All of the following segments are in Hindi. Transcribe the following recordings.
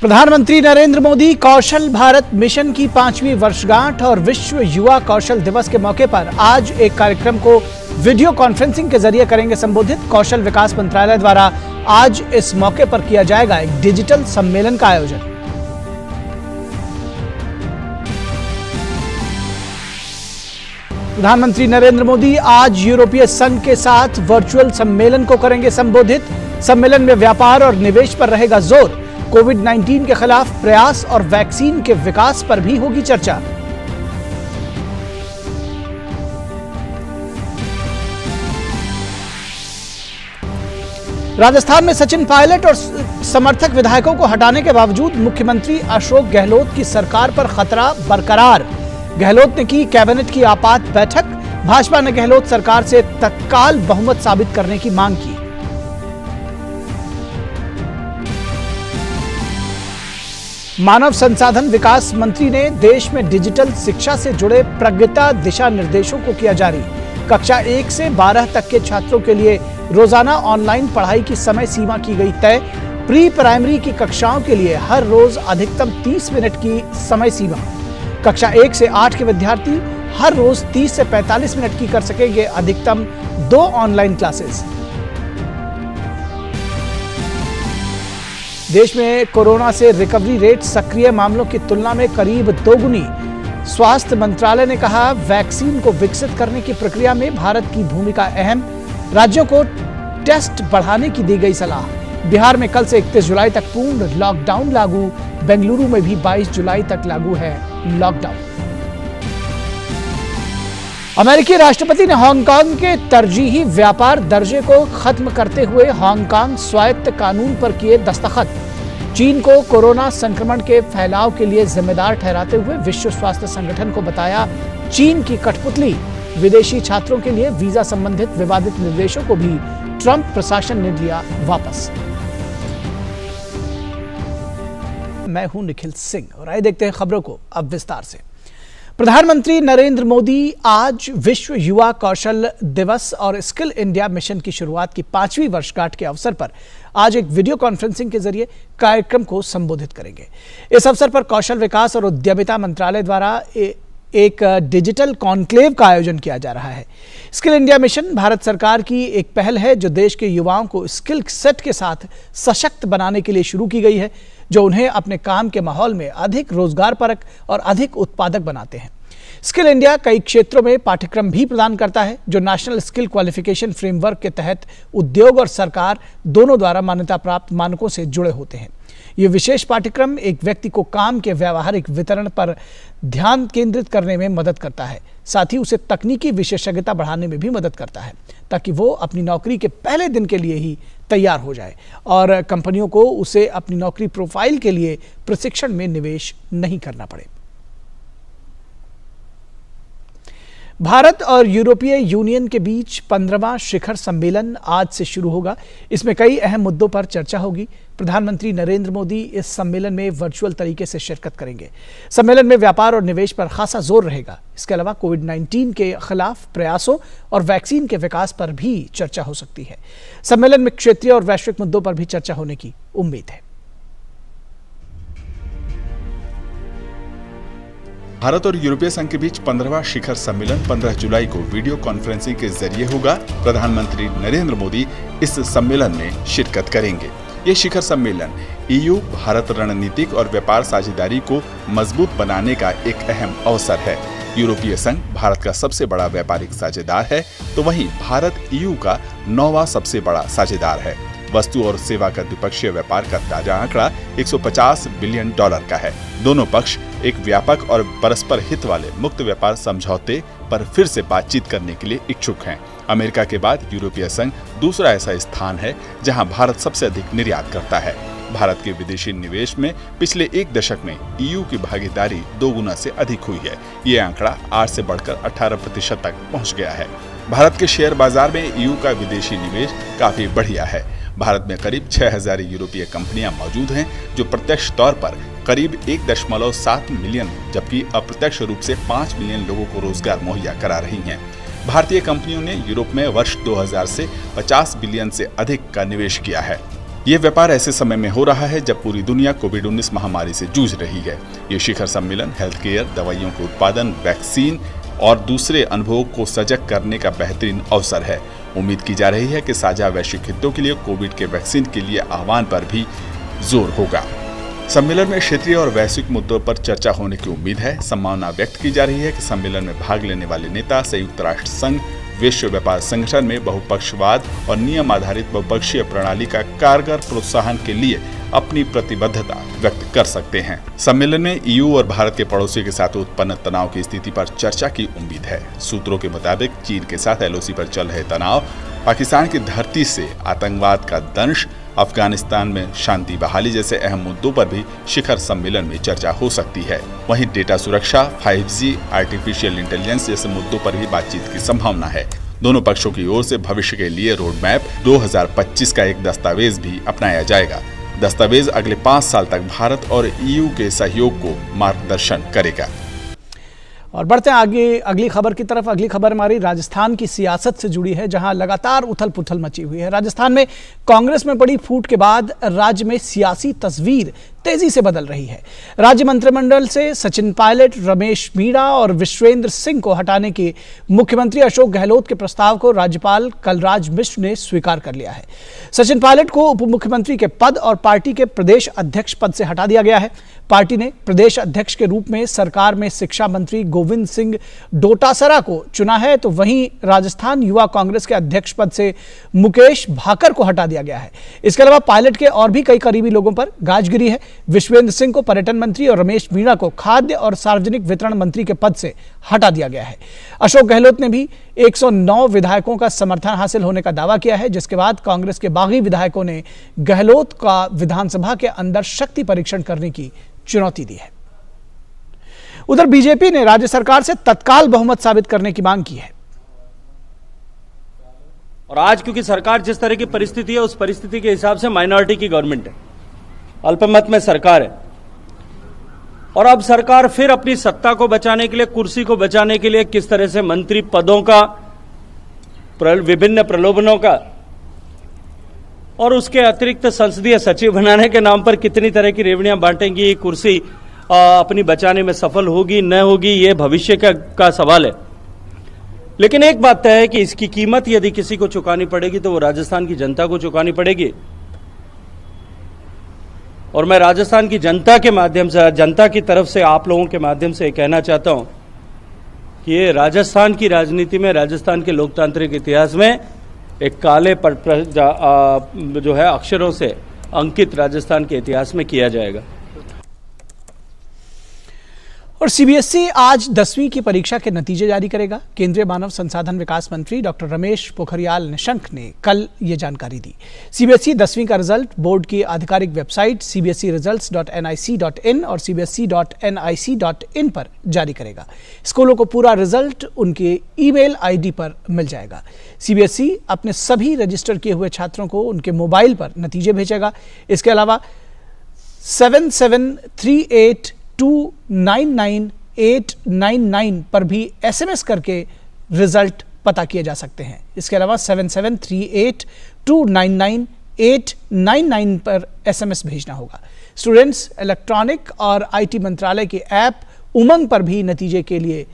प्रधानमंत्री नरेंद्र मोदी कौशल भारत मिशन की 5वीं वर्षगांठ और विश्व युवा कौशल दिवस के मौके पर आज एक कार्यक्रम को वीडियो कॉन्फ्रेंसिंग के जरिए करेंगे संबोधित। कौशल विकास मंत्रालय द्वारा आज इस मौके पर किया जाएगा एक डिजिटल सम्मेलन का आयोजन। प्रधानमंत्री नरेंद्र मोदी आज यूरोपीय संघ के साथ वर्चुअल सम्मेलन को करेंगे संबोधित। सम्मेलन में व्यापार और निवेश पर रहेगा जोर। कोविड-19 के खिलाफ प्रयास और वैक्सीन के विकास पर भी होगी चर्चा। राजस्थान में सचिन पायलट और समर्थक विधायकों को हटाने के बावजूद मुख्यमंत्री अशोक गहलोत की सरकार पर खतरा बरकरार। गहलोत ने की कैबिनेट की आपात बैठक। भाजपा ने गहलोत सरकार से तत्काल बहुमत साबित करने की मांग की। मानव संसाधन विकास मंत्री ने देश में डिजिटल शिक्षा से जुड़े प्रज्ञता दिशा निर्देशों को किया जारी। कक्षा 1 से 12 तक के छात्रों के लिए रोजाना ऑनलाइन पढ़ाई की समय सीमा की गई तय। प्री प्राइमरी की कक्षाओं के लिए हर रोज अधिकतम 30 मिनट की समय सीमा। कक्षा 1 से 8 के विद्यार्थी हर रोज 30 से 45 मिनट की कर सकेंगे अधिकतम 2 ऑनलाइन क्लासेस। देश में कोरोना से रिकवरी रेट सक्रिय मामलों की तुलना में करीब दोगुनी। स्वास्थ्य मंत्रालय ने कहा, वैक्सीन को विकसित करने की प्रक्रिया में भारत की भूमिका अहम। राज्यों को टेस्ट बढ़ाने की दी गई सलाह। बिहार में कल से 31 जुलाई तक पूर्ण लॉकडाउन लागू। बेंगलुरु में भी 22 जुलाई तक लागू है लॉकडाउन। अमेरिकी राष्ट्रपति ने हांगकांग के तरजीही व्यापार दर्जे को खत्म करते हुए हांगकांग स्वायत्त कानून पर किए दस्तखत। चीन को कोरोना संक्रमण के फैलाव के लिए जिम्मेदार ठहराते हुए विश्व स्वास्थ्य संगठन को बताया चीन की कठपुतली। विदेशी छात्रों के लिए वीजा संबंधित विवादित निर्देशों को भी ट्रंप प्रशासन ने लिया वापस। मैं हूं निखिल सिंह और आइए देखते हैं खबरों को अब विस्तार से। प्रधानमंत्री नरेंद्र मोदी आज विश्व युवा कौशल दिवस और स्किल इंडिया मिशन की शुरुआत की 5वीं वर्षगांठ के अवसर पर आज एक वीडियो कॉन्फ्रेंसिंग के जरिए कार्यक्रम को संबोधित करेंगे। इस अवसर पर कौशल विकास और उद्यमिता मंत्रालय द्वारा एक डिजिटल कॉन्क्लेव का आयोजन किया जा रहा है। स्किल इंडिया मिशन भारत सरकार की एक पहल है जो देश के युवाओं को स्किल सेट के साथ सशक्त बनाने के लिए शुरू की गई है, जो उन्हें अपने काम के माहौल में अधिक रोजगारपरक और अधिक उत्पादक बनाते हैं। स्किल इंडिया कई क्षेत्रों में पाठ्यक्रम भी प्रदान करता है जो नेशनल स्किल क्वालिफिकेशन फ्रेमवर्क के तहत उद्योग और सरकार दोनों द्वारा मान्यता प्राप्त मानकों से जुड़े होते हैं। ये विशेष पाठ्यक्रम एक व्यक्ति को काम के व्यावहारिक वितरण पर ध्यान केंद्रित करने में मदद करता है, साथ ही उसे तकनीकी विशेषज्ञता बढ़ाने में भी मदद करता है ताकि वो अपनी नौकरी के पहले दिन के लिए ही तैयार हो जाए और कंपनियों को उसे अपनी नौकरी प्रोफाइल के लिए प्रशिक्षण में निवेश नहीं करना पड़े। भारत और यूरोपीय यूनियन के बीच 15वां शिखर सम्मेलन आज से शुरू होगा। इसमें कई अहम मुद्दों पर चर्चा होगी। प्रधानमंत्री नरेंद्र मोदी इस सम्मेलन में वर्चुअल तरीके से शिरकत करेंगे। सम्मेलन में व्यापार और निवेश पर खासा जोर रहेगा। इसके अलावा कोविड-19 के खिलाफ प्रयासों और वैक्सीन के विकास पर भी चर्चा हो सकती है। सम्मेलन में क्षेत्रीय और वैश्विक मुद्दों पर भी चर्चा होने की उम्मीद है। भारत और यूरोपीय संघ के बीच 15वां शिखर सम्मेलन 15 जुलाई को वीडियो कॉन्फ्रेंसिंग के जरिए होगा। प्रधानमंत्री नरेंद्र मोदी इस सम्मेलन में शिरकत करेंगे। ये शिखर सम्मेलन ईयू भारत रणनीतिक और व्यापार साझेदारी को मजबूत बनाने का एक अहम अवसर है। यूरोपीय संघ भारत का सबसे बड़ा व्यापारिक साझेदार है, तो वहीं भारत ईयू का 9वां सबसे बड़ा साझेदार है। वस्तु और सेवा का द्विपक्षीय व्यापार का ताजा आंकड़ा $150 बिलियन का है। दोनों पक्ष एक व्यापक और परस्पर हित वाले मुक्त व्यापार समझौते पर फिर से बातचीत करने के लिए इच्छुक हैं। अमेरिका के बाद यूरोपीय संघ दूसरा ऐसा स्थान है जहां भारत सबसे अधिक निर्यात करता है। भारत के विदेशी निवेश में पिछले एक दशक में ईयू की भागीदारी 2 गुना से अधिक हुई है। ये आंकड़ा 8 से बढ़कर 18% तक पहुंच गया है। भारत के शेयर बाजार में ईयू का विदेशी निवेश काफी बढ़िया है। भारत में करीब 6000 यूरोपीय कंपनियां मौजूद हैं जो प्रत्यक्ष तौर पर करीब 1.7 मिलियन जबकि अप्रत्यक्ष रूप से 5 मिलियन लोगों को रोजगार मुहैया करा रही हैं। भारतीय कंपनियों ने यूरोप में वर्ष 2000 से 50 बिलियन से अधिक का निवेश किया है। ये व्यापार ऐसे समय में हो रहा है जब पूरी दुनिया कोविड-19 महामारी से जूझ रही है। ये शिखर सम्मेलन हेल्थ केयर, दवाइयों के उत्पादन, वैक्सीन और दूसरे अनुभवों को सजग करने का बेहतरीन अवसर है। उम्मीद की जा रही है कि साझा वैश्विक हितों के लिए कोविड के वैक्सीन के लिए आह्वान पर भी जोर होगा। सम्मेलन में क्षेत्रीय और वैश्विक मुद्दों पर चर्चा होने की उम्मीद है। संभावना व्यक्त की जा रही है कि सम्मेलन में भाग लेने वाले नेता संयुक्त राष्ट्र संघ, विश्व व्यापार संगठन में बहुपक्षवाद और नियम आधारित बहुपक्षीय प्रणाली का कारगर प्रोत्साहन के लिए अपनी प्रतिबद्धता व्यक्त कर सकते हैं। सम्मेलन में EU और भारत के पड़ोसियों के साथ उत्पन्न तनाव की स्थिति पर चर्चा की उम्मीद है। सूत्रों के मुताबिक चीन के साथ LOC पर चल रहे तनाव, पाकिस्तान की धरती से आतंकवाद का दंश, अफगानिस्तान में शांति बहाली जैसे अहम मुद्दों पर भी शिखर सम्मेलन में चर्चा हो सकती है। वहीं डेटा सुरक्षा, 5G, आर्टिफिशियल इंटेलिजेंस जैसे मुद्दों पर भी बातचीत की संभावना है। दोनों पक्षों की ओर से भविष्य के लिए रोड मैप 2025 का एक दस्तावेज भी अपनाया जाएगा। दस्तावेज अगले 5 साल तक भारत और EU के सहयोग को मार्गदर्शन करेगा। और बढ़ते हैं आगे अगली खबर की तरफ। अगली खबर हमारी राजस्थान की सियासत से जुड़ी है, जहां लगातार उथल पुथल मची हुई है। राजस्थान में कांग्रेस में पड़ी फूट के बाद राज्य में सियासी तस्वीर तेजी से बदल रही है। राज्य मंत्रिमंडल से सचिन पायलट, रमेश मीणा और विश्वेंद्र सिंह को हटाने के मुख्यमंत्री अशोक गहलोत के प्रस्ताव को राज्यपाल कलराज मिश्र ने स्वीकार कर लिया है। सचिन पायलट को उप मुख्यमंत्री के पद और पार्टी के प्रदेश अध्यक्ष पद से हटा दिया गया है। पार्टी ने प्रदेश अध्यक्ष के रूप में सरकार में शिक्षा मंत्री गोविंद सिंह डोटासरा को चुना है, तो वहीं राजस्थान युवा कांग्रेस के अध्यक्ष पद से मुकेश भाकर को हटा दिया गया है। इसके अलावा पायलट के और भी कई करीबी लोगों पर गाज गिरी है। विश्वेंद्र सिंह को पर्यटन मंत्री और रमेश मीणा को खाद्य और सार्वजनिक वितरण मंत्री के पद से हटा दिया गया है। अशोक गहलोत ने भी 109 विधायकों का समर्थन हासिल होने का दावा किया है, जिसके बाद कांग्रेस के बागी विधायकों ने गहलोत का विधानसभा के अंदर शक्ति परीक्षण करने की चुनौती दी है। उधर बीजेपी ने राज्य सरकार से तत्काल बहुमत साबित करने की मांग की है। और आज क्योंकि सरकार जिस तरह की परिस्थिति है, उस परिस्थिति के हिसाब से माइनॉरिटी की गवर्नमेंट है, अल्पमत में सरकार है, और अब सरकार फिर अपनी सत्ता को बचाने के लिए, कुर्सी को बचाने के लिए किस तरह से मंत्री पदों का, विभिन्न प्रलोभनों का और उसके अतिरिक्त संसदीय सचिव बनाने के नाम पर कितनी तरह की रेवड़ियां बांटेंगी, ये कुर्सी अपनी बचाने में सफल होगी न होगी, ये भविष्य का सवाल है। लेकिन एक बात तय है कि इसकी कीमत यदि किसी को चुकानी पड़ेगी तो वो राजस्थान की जनता को चुकानी पड़ेगी। और मैं राजस्थान की जनता के माध्यम से, जनता की तरफ से, आप लोगों के माध्यम से कहना चाहता हूं कि ये राजस्थान की राजनीति में, राजस्थान के लोकतांत्रिक इतिहास में एक काले जो है अक्षरों से अंकित राजस्थान के इतिहास में किया जाएगा। और सीबीएसई आज 10वीं की परीक्षा के नतीजे जारी करेगा। केंद्रीय मानव संसाधन विकास मंत्री डॉक्टर रमेश पोखरियाल निशंक ने कल ये जानकारी दी। सीबीएसई 10वीं का रिजल्ट बोर्ड की आधिकारिक वेबसाइट cbseresults.nic.in और cbse.nic.in पर जारी करेगा। स्कूलों को पूरा रिजल्ट उनके ईमेल आईडी पर मिल जाएगा। सीबीएसई अपने सभी रजिस्टर किए हुए छात्रों को उनके मोबाइल पर नतीजे भेजेगा। इसके अलावा 7738299899 पर भी SMS करके रिजल्ट पता किए जा सकते हैं। इसके अलावा 7738299899 पर SMS भेजना होगा। स्टूडेंट्स इलेक्ट्रॉनिक और IT मंत्रालय के ऐप उमंग पर भी नतीजे के लिए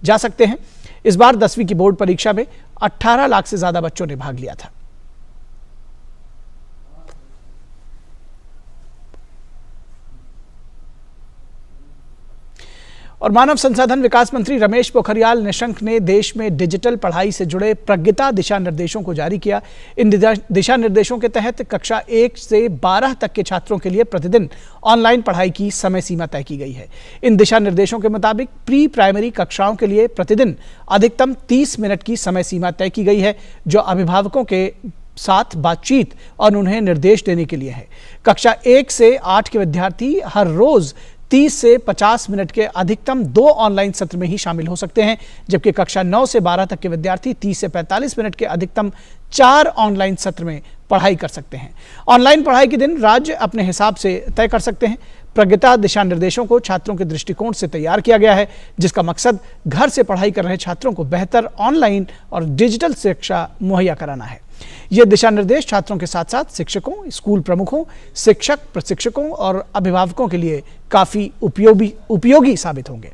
जा सकते हैं। इस बार 10वीं की बोर्ड परीक्षा में 18 लाख से ज्यादा बच्चों ने भाग लिया था। और मानव संसाधन विकास मंत्री रमेश पोखरियाल निशंक ने देश में डिजिटल पढ़ाई से जुड़े प्रज्ञता दिशा निर्देशों को जारी किया। इन दिशा निर्देशों के तहत कक्षा 1 से 12 तक के छात्रों के लिए प्रतिदिन ऑनलाइन पढ़ाई की समय सीमा तय की गई है। इन दिशा निर्देशों के मुताबिक प्री प्राइमरी कक्षाओं के लिए प्रतिदिन अधिकतम 30 मिनट की समय सीमा तय की गई है, जो अभिभावकों के साथ बातचीत और उन्हें निर्देश देने के लिए है। कक्षा 1 से 8 के विद्यार्थी हर रोज 30 से 50 मिनट के अधिकतम 2 ऑनलाइन सत्र में ही शामिल हो सकते हैं, जबकि कक्षा 9 से 12 तक के विद्यार्थी 30 से 45 मिनट के अधिकतम 4 ऑनलाइन सत्र में पढ़ाई कर सकते हैं। ऑनलाइन पढ़ाई के दिन राज्य अपने हिसाब से तय कर सकते हैं। प्रज्ञता दिशा निर्देशों को छात्रों के दृष्टिकोण से तैयार किया गया है, जिसका मकसद घर से पढ़ाई कर रहे छात्रों को बेहतर ऑनलाइन और डिजिटल शिक्षा मुहैया कराना है। ये दिशा निर्देश छात्रों के साथ साथ शिक्षकों, स्कूल प्रमुखों, शिक्षक, प्रशिक्षकों और अभिभावकों के लिए काफी उपयोगी साबित होंगे।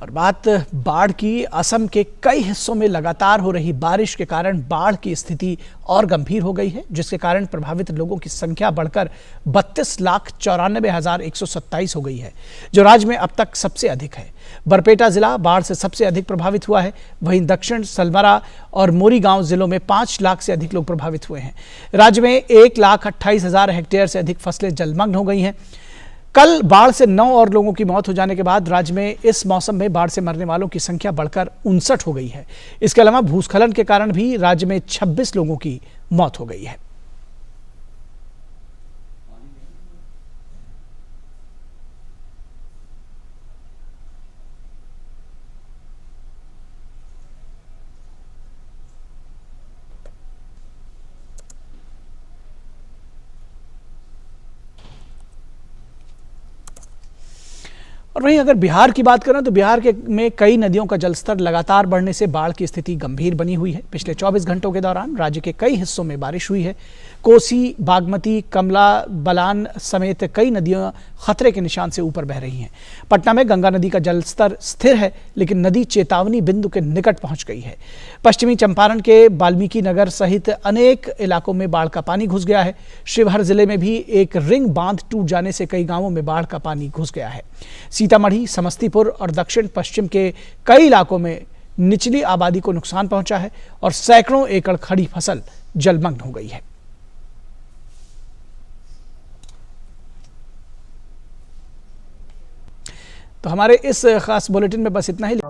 और बात बाढ़ की। असम के कई हिस्सों में लगातार हो रही बारिश के कारण बाढ़ की स्थिति और गंभीर हो गई है, जिसके कारण प्रभावित लोगों की संख्या बढ़कर 32,94,127 हो गई है, जो राज्य में अब तक सबसे अधिक है। बरपेटा जिला बाढ़ से सबसे अधिक प्रभावित हुआ है। वहीं दक्षिण सलमरा और मोरीगांव जिलों में 5 लाख से अधिक लोग प्रभावित हुए हैं। राज्य में 1,28,000 हेक्टेयर से अधिक फसलें जलमग्न हो गई हैं। कल बाढ़ से 9 और लोगों की मौत हो जाने के बाद राज्य में इस मौसम में बाढ़ से मरने वालों की संख्या बढ़कर 59 हो गई है। इसके अलावा भूस्खलन के कारण भी राज्य में 26 लोगों की मौत हो गई है। और वहीं अगर बिहार की बात करें तो बिहार में कई नदियों का जलस्तर लगातार बढ़ने से बाढ़ की स्थिति गंभीर बनी हुई है। पिछले 24 घंटों के दौरान राज्य के कई हिस्सों में बारिश हुई है। कोसी, बागमती, कमला बलान समेत कई नदियां खतरे के निशान से ऊपर बह रही हैं। पटना में गंगा नदी का जलस्तर स्थिर है, लेकिन नदी चेतावनी बिंदु के निकट पहुंच गई है। पश्चिमी चंपारण के वाल्मीकि नगर सहित अनेक इलाकों में बाढ़ का पानी घुस गया है। शिवहर जिले में भी एक रिंग बांध टूट जाने से कई गांवों में बाढ़ का पानी घुस गया है। सीतामढ़ी, समस्तीपुर और दक्षिण पश्चिम के कई इलाकों में निचली आबादी को नुकसान पहुंचा है और सैकड़ों एकड़ खड़ी फसल जलमग्न हो गई है। तो हमारे इस खास बुलेटिन में बस इतना ही।